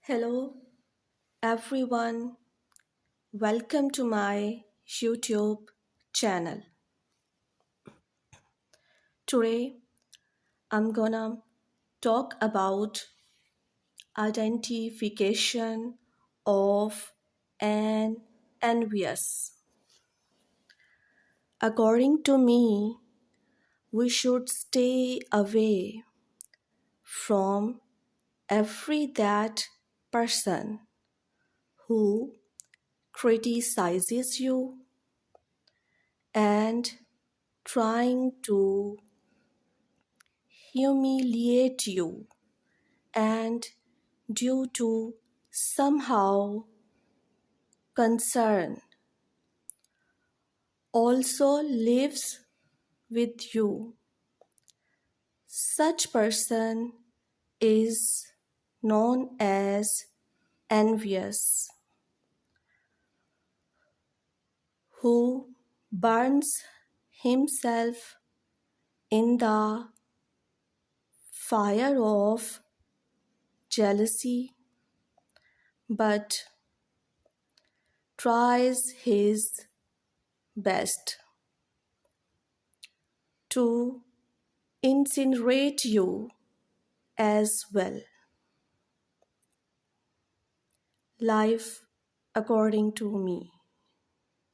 Hello, everyone. Welcome to my YouTube channel. Today, I'm gonna talk about identification of an envious. According to me, we should stay away from every that person who criticizes you and trying to humiliate you and due to somehow concern also lives with you. Such person is known as envious, who burns himself in the fire of jealousy but tries his best to incinerate you as well. Life according to me.